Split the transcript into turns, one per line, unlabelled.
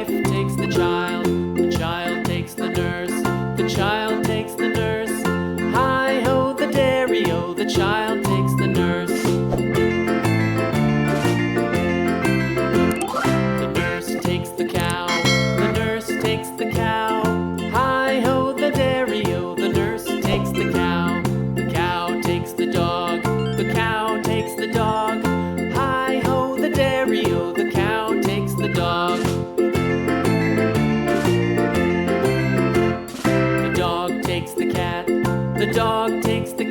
wife takes the child takes the nurse, the child takes the nurse. Hi-ho, the dairy-o, the child takes the nurse. The nurse takes the cow, the nurse takes the cow. Hi-ho, the dairy-o, the nurse takes the cow. The cow takes the dog, the cow takes the dog. Hi-ho, the dairy-o, the cow takes the dog. The dog takes the cat, the dog takes the